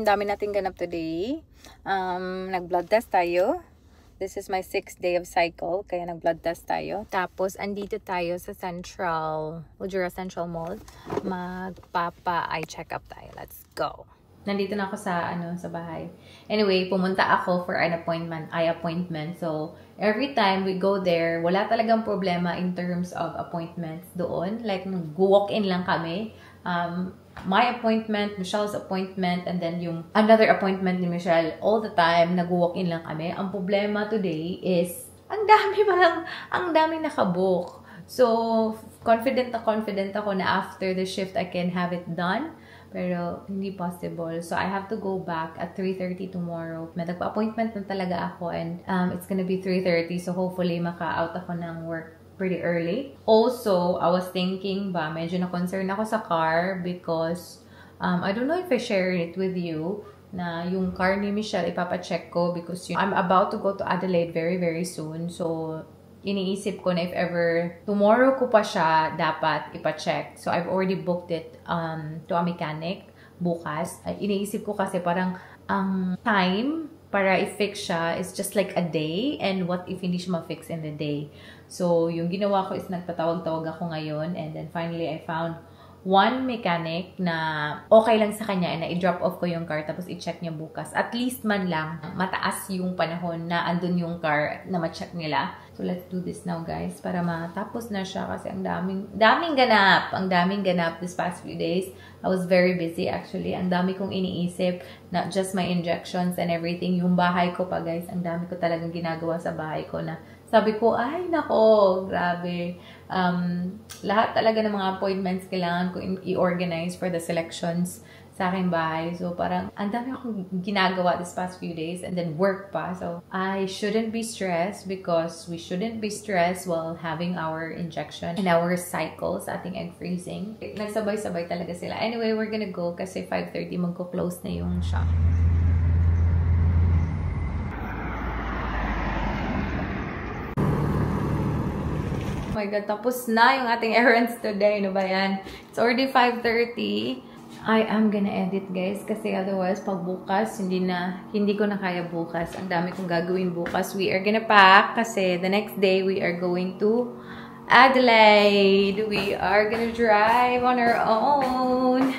dami nating ganap today. Nag-blood test tayo. This is my 6th day of cycle, kaya nag-blood test tayo. Tapos, andito tayo sa Mildura Central Mall. Magpapa-eye check-up tayo. Let's go! Nandito na ako sa bahay. Anyway, pumunta ako for an eye appointment. So, every time we go there, wala talagang problema in terms of appointments doon. Like, nag-walk-in lang kami. My appointment, Michelle's appointment, and then yung another appointment ni Michelle, all the time, nag-walk-in lang kami. Ang problema today is, ang dami nakabook. So, confident ako na after the shift, I can have it done. Pero, hindi possible. So, I have to go back at 3:30 tomorrow. May nagpa-appointment na talaga ako and it's gonna be 3:30. So, hopefully, maka-out ako ng work pretty early. Also, I was thinking medyo na-concern ako sa car because I don't know if I share it with you na yung car ni Michelle ipapacheck ko because I'm about to go to Adelaide very, very soon. So, iniisip ko na if ever tomorrow ko pa siya dapat ipacheck. So, I've already booked it to a mechanic bukas. Iniisip ko kasi parang ang time para i-fix siya is just like a day, and what if hindi siya ma-fix in the day? So, yung ginawa ko is nagpatawag-tawag ako ngayon, and then finally, I found one mechanic na okay lang sa kanya and i-drop off ko yung car tapos i-check niya bukas. At least man lang, mataas yung panahon na andun yung car na ma-check nila. So, let's do this now, guys, para matapos na siya kasi ang daming ganap. Ang daming ganap this past few days. I was very busy, actually. Ang dami kong iniisip, not just my injections and everything. Yung bahay ko pa, guys, ang dami ko talagang ginagawa sa bahay ko na sabi ko, ay, nako, grabe. Lahat talaga ng mga appointments kailangan ko i-organize for the selections sa aking bahay. So, parang ang dami akong ginagawa this past few days and then work pa. So, I shouldn't be stressed because we shouldn't be stressed while having our injection and our cycle sa ating egg freezing. Nagsabay-sabay talaga sila. Anyway, we're gonna go kasi 5:30 magko-close na yung shop. Oh my God, tapos na yung ating errands today. Ano ba yan? It's already 5:30. I am gonna edit, guys, kasi otherwise pag bukas hindi ko na kaya bukas. Ang dami kong gagawin bukas. We are gonna pack kasi the next day we are going to Adelaide. We are gonna drive on our own.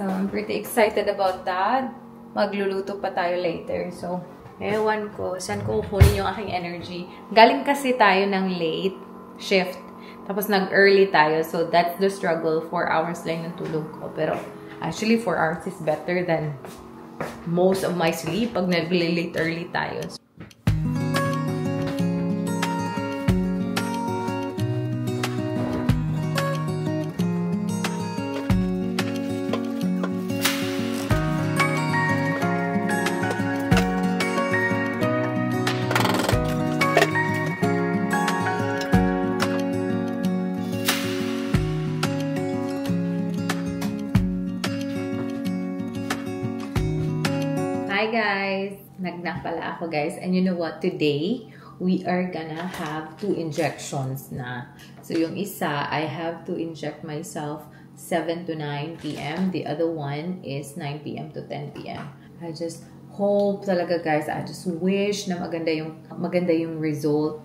So I'm pretty excited about that. Magluluto pa tayo later. So, ewan ko, saan ko kukunin yung aking energy. Galing kasi tayo ng late shift. Tapos nag-early tayo. So, that's the struggle. 4 hours lang ng tulog ko. Pero, actually, 4 hours is better than most of my sleep pag nag-late early tayo. Hi guys! Nag-knock pala ako, guys. And you know what? Today, we are gonna have 2 injections na. So, yung isa, I have to inject myself 7 to 9 p.m. The other one is 9 p.m. to 10 p.m. I just hope talaga, guys. I just wish na maganda yung result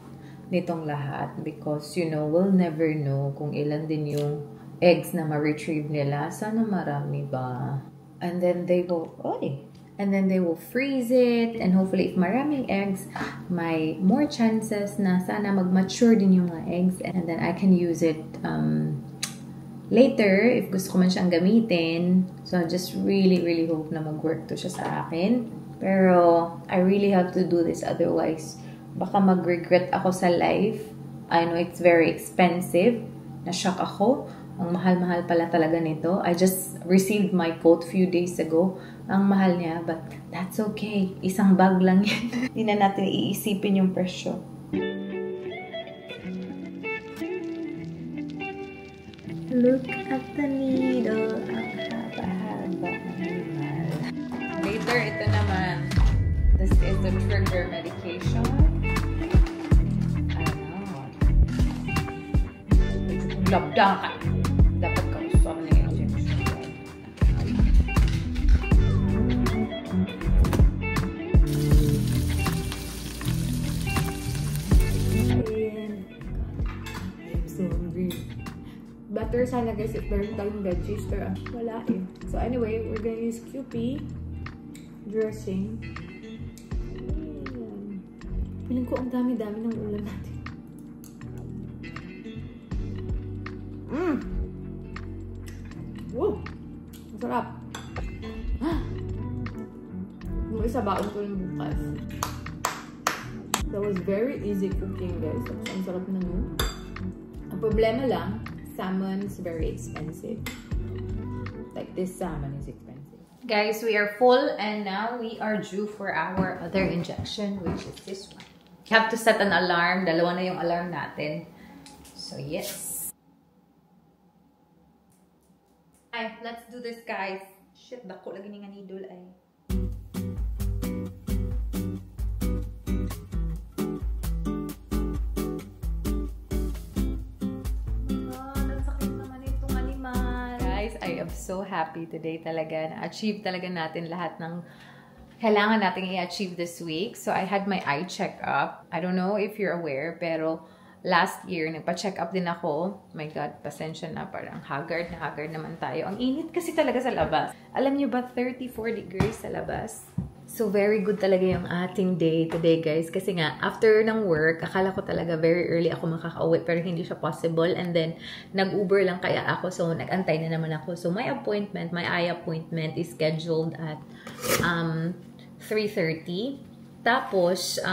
nitong lahat. Because, you know, we'll never know kung ilan din yung eggs na ma-retrieve nila. Sana marami ba? And then they go, and then they will freeze it, and hopefully if maraming eggs, may more chances na sana mag-mature din yung mga eggs, and then I can use it later if gusto ko man siyang gamitin. So I just really, really hope na mag-work to siya sa akin. Pero I really have to do this, otherwise baka mag-regret ako sa life. I know it's very expensive. Na-shock ako. Ang mahal-mahal pala talaga nito. I just received my quote few days ago. Ang mahal niya, but that's okay. Isang bag lang yan. Hindi na natin iisipin yung presyo. Look at the needle. Ang haba-haba ng mahal. Later, ito naman. This is the trigger medication. Labda ka. Dapat ka gusto na yung injection. sana guys if meron tayong veggies, pero wala eh. So anyway, we're gonna use QP dressing. Feeling ko ang dami-dami ng ulam natin. Woo! Masarap. Yung isa baon ko yung bukas. That was very easy cooking guys. Ang sarap na nun. Ang problema lang, salmon is very expensive. Like this salmon is expensive. Guys, we are full and now we are due for our other injection, which is this one. You have to set an alarm. Dalawa na yung alarm natin. So yes. Ay, let's do this guys. Shit, dako lagi nga needle ay. I am so happy today talaga. Na-achieve talaga natin lahat ng kailangan natin i-achieve this week. So, I had my eye check-up. I don't know if you're aware, pero last year, nagpa-check up din ako. My God, pasensya na. Parang haggard na haggard naman tayo. Ang init kasi talaga sa labas. Alam niyo ba, 34 degrees sa labas? So, very good talaga yung ating day today, guys. Kasi nga, after ng work, akala ko talaga very early ako makaka-uwi. Pero hindi siya possible. And then, nag-Uber lang kaya ako. So, nag-antay na naman ako. So, my eye appointment is scheduled at 3:30. Tapos,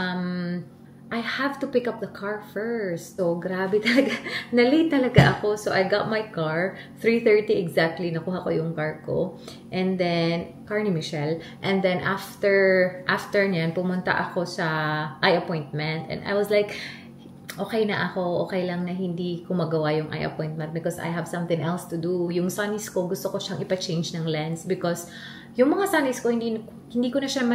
I have to pick up the car first. So, grabe talaga. Na-late talaga ako. So, I got my car. 3:30 exactly. Nakuha ko yung car ko. And then, car ni Michelle. And then, after niyan, pumunta ako sa eye appointment. And I was like, okay na ako. Okay lang na hindi ko magawa yung eye appointment because I have something else to do. Yung sunnies ko, gusto ko siyang ipa-change ng lens because yung mga sunnies ko, hindi ko na siya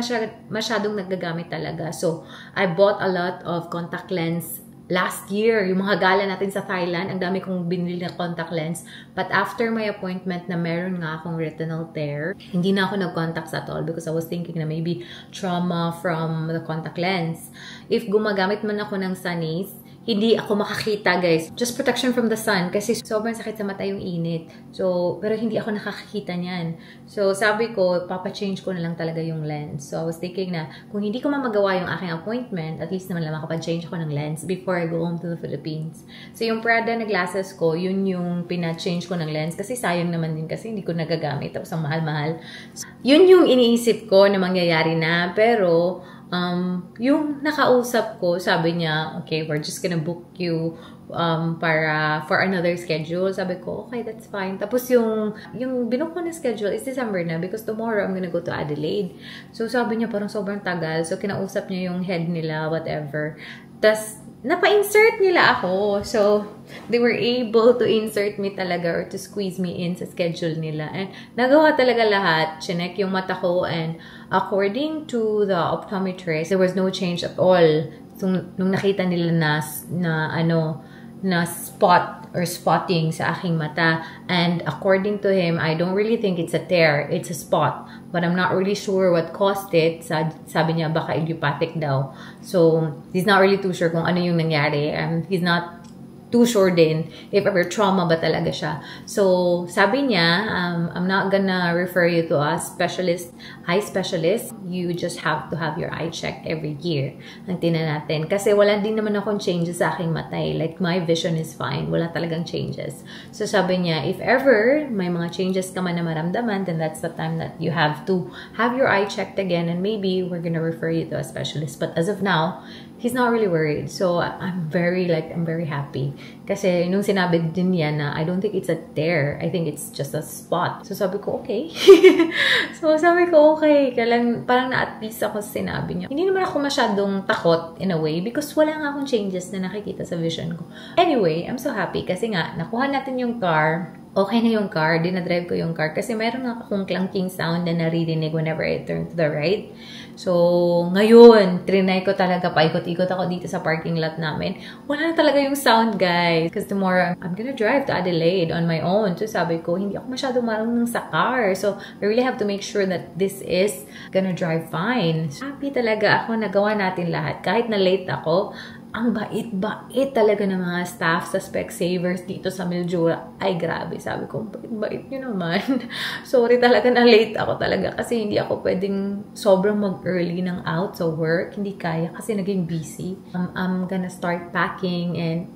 masyadong nagagamit talaga. So, I bought a lot of contact lens last year. Yung mga gala natin sa Thailand, ang dami kong binili na contact lens. But after my appointment na meron nga akong retinal tear, hindi na ako nag-contacts at all because I was thinking na maybe trauma from the contact lens. If gumagamit man ako ng sunnies, hindi ako makakita, guys. Just protection from the sun kasi sobrang sakit sa mata yung init. So, pero hindi ako nakakakita niyan. So, sabi ko, papa-change ko na lang talaga yung lens. So, I was thinking na kung hindi ko mamagawa yung aking appointment, at least naman lang makapag-change ako ng lens before I go home to the Philippines. So, yung Prada na glasses ko, yun yung pina-change ko ng lens kasi sayang naman din kasi hindi ko nagagamit. Tapos ang mahal-mahal. So, yun yung iniisip ko na mangyayari na. Pero, yung nakausap ko, sabi niya, okay, we're just gonna book you for another schedule. Sabi ko, okay, that's fine. Tapos yung binook ko na schedule is December na because tomorrow I'm gonna go to Adelaide. So sabi niya parang sobrang tagal. So kinausap niya yung head nila, whatever. Tas napa-insert nila ako. So they were able to insert me talaga or to squeeze me in sa schedule nila. And nagawa talaga lahat. Chinek yung mata ko and according to the optometrist, there was no change at all. So, nung nakita nila na spot or spotting sa aking mata. And according to him, I don't really think it's a tear. It's a spot. But I'm not really sure what caused it. Sabi niya, baka idiopathic daw. So, he's not really too sure kung ano yung nangyari. He's not too sure din if ever trauma ba talaga siya. So, sabi niya, I'm not gonna refer you to a specialist, eye specialist. You just have to have your eye checked every year. Ang tingnan natin. Kasi wala din naman akong changes sa aking mata eh. Like, my vision is fine. Wala talagang changes. So, sabi niya, if ever may mga changes ka man na maramdaman, then that's the time that you have to have your eye checked again and maybe we're gonna refer you to a specialist. But as of now, he's not really worried. So, I'm very happy. Kasi, nung sinabi din niya na, I don't think it's a tear. I think it's just a spot. So, sabi ko, okay. So, sabi ko, okay. Parang na-at peace ako sa sinabi niya. Hindi naman ako masyadong takot in a way because wala nga akong changes na nakikita sa vision ko. Anyway, I'm so happy kasi nga, nakuha natin yung car. Okay na yung car. Dinadrive ko yung car kasi mayroon nga akong clunking sound na naririnig whenever I turn to the right. So, ngayon, trinay ko talaga, paikot-ikot ako dito sa parking lot namin. Wala na talaga yung sound, guys. Because tomorrow, I'm gonna drive to Adelaide on my own. So, sabi ko, hindi ako masyadong marunong sa car. So, I really have to make sure that this is gonna drive fine. So, happy talaga ako, nagawa natin lahat. Kahit na late ako, ang bait-bait talaga ng mga staff sa Specsavers dito sa Mildura. Ay, grabe. Sabi ko, bait nyo naman. Sorry talaga na late ako talaga kasi hindi ako pwedeng sobrang mag-early ng out sa work. Hindi kaya kasi naging busy. I'm gonna start packing and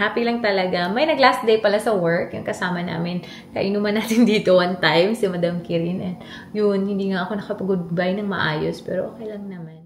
happy lang talaga. May nag-last day pala sa work. Yung kasama namin, kainuman natin dito one time, si Madam Kirin. And yun, hindi nga ako nakapag-goodbye ng maayos pero okay lang naman.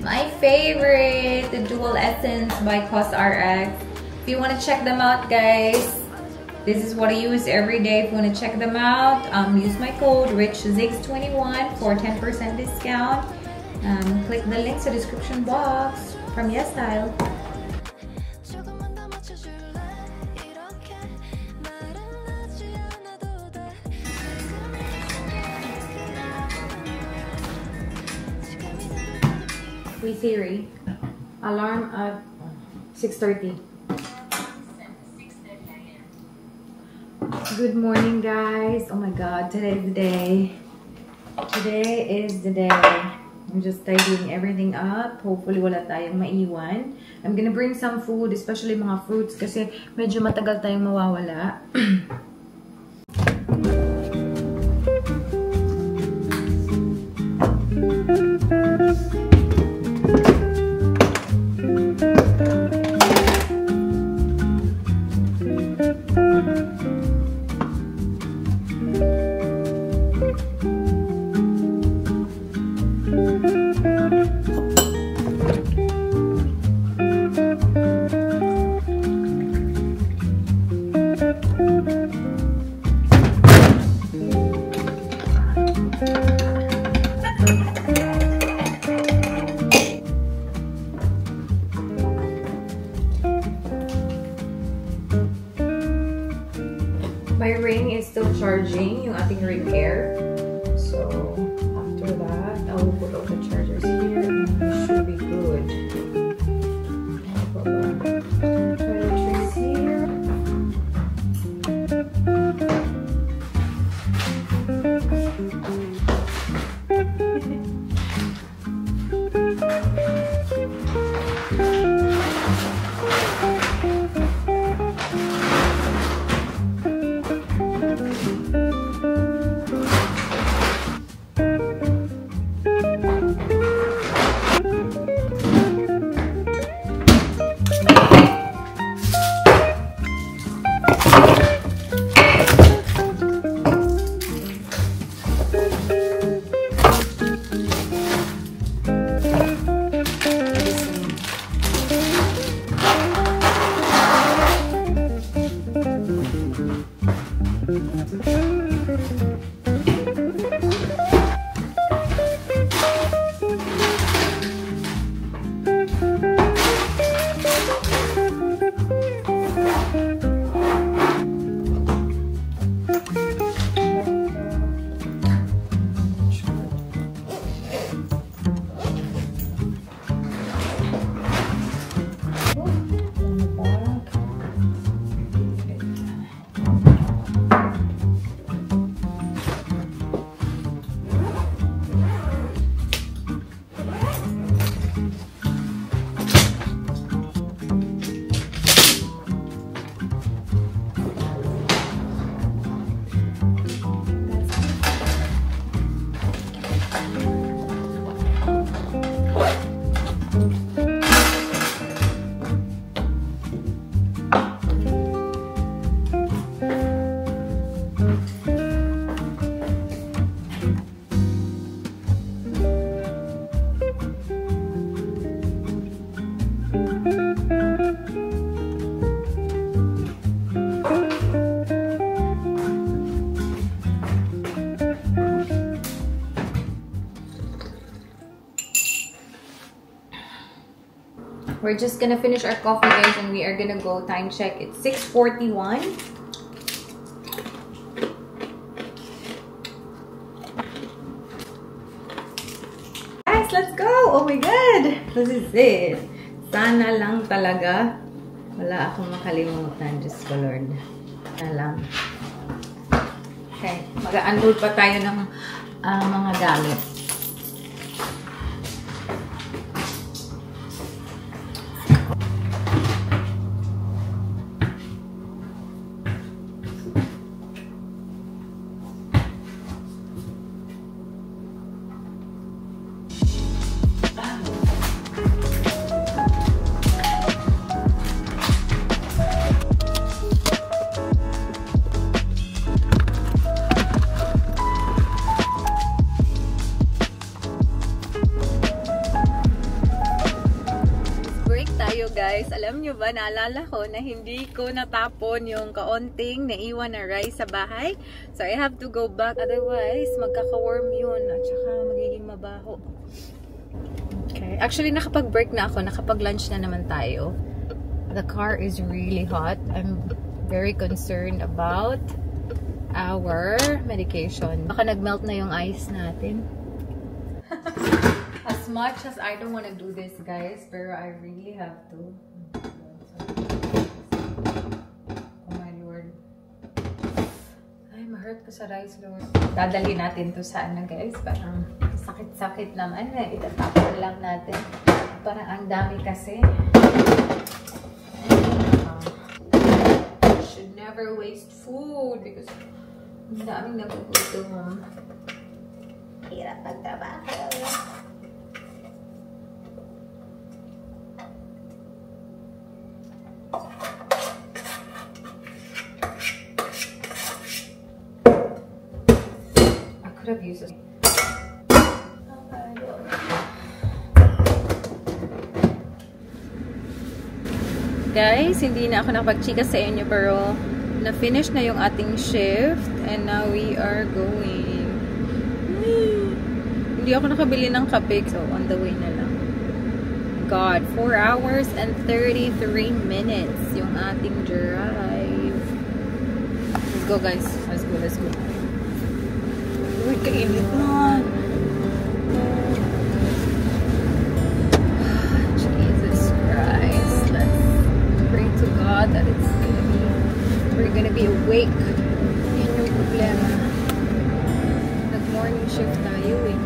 My favorite, the Dual Essence by COSRX. If you want to check them out, guys, this is what I use every day. If you want to check them out, use my code RichZigs21 for 10% discount. Click the links in the description box from YesStyle. Wait, Siri, alarm at 6:30. Good morning, guys. Oh my god, today is the day. Today is the day. I'm just tidying everything up. Hopefully wala tayong maiwan. I'm gonna bring some food, especially mga fruits kasi medyo matagal tayong mawawala. My ring is still charging, yung ating ring pair. So, after that, I will put all the chargers here and it should be good. I'll put the toiletries here. We're just gonna finish our coffee, guys, and we are gonna go time check. It's 6:41. Guys, let's go! Oh my God! This is it. Sana lang talaga wala akong makalimutan. Diyos ko, Lord. Sana lang. Okay. Mag-unload pa tayo ng mga gamit. Guys, alam nyo ba, naalala ko na hindi ko natapon yung kaunting naiwan na rice sa bahay. So, I have to go back. Otherwise, magkaka-worm yun. At saka, magiging mabaho. Okay. Actually, nakapag-break na ako. Nakapag-lunch na naman tayo. The car is really hot. I'm very concerned about our medication. Baka nag-melt na yung ice natin. As much as I don't want to do this, guys, pero I really have to. Oh my Lord. Ay, ma-hurt ko sa rice, Lord. Dadali natin to sa ano, guys. Parang sakit-sakit naman. Itatapon lang natin. Parang ang dami kasi. Should never waste food because ang daming nagugutom. Hirap magtrabaho. Have used it. Guys, hindi na ako nakapag-chika sa inyo pero na-finish na yung ating shift and now we are going. Hindi ako nakabili ng kape so on the way na lang. God, 4 hours and 33 minutes yung ating drive. Let's go, guys. Let's go, let's go. Uy, kainit na. Jesus Christ. Let's pray to God that we're gonna be awake. Yan yung problema. Nag-morning shift tayo eh.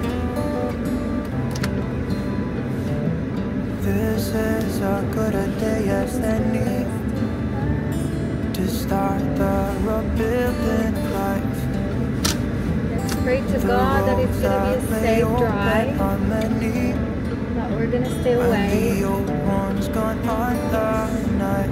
This is a good day as any to start the rebuilding life. Pray to God that it's gonna be a safe drive. That we're gonna stay away. The old one's gone on the night.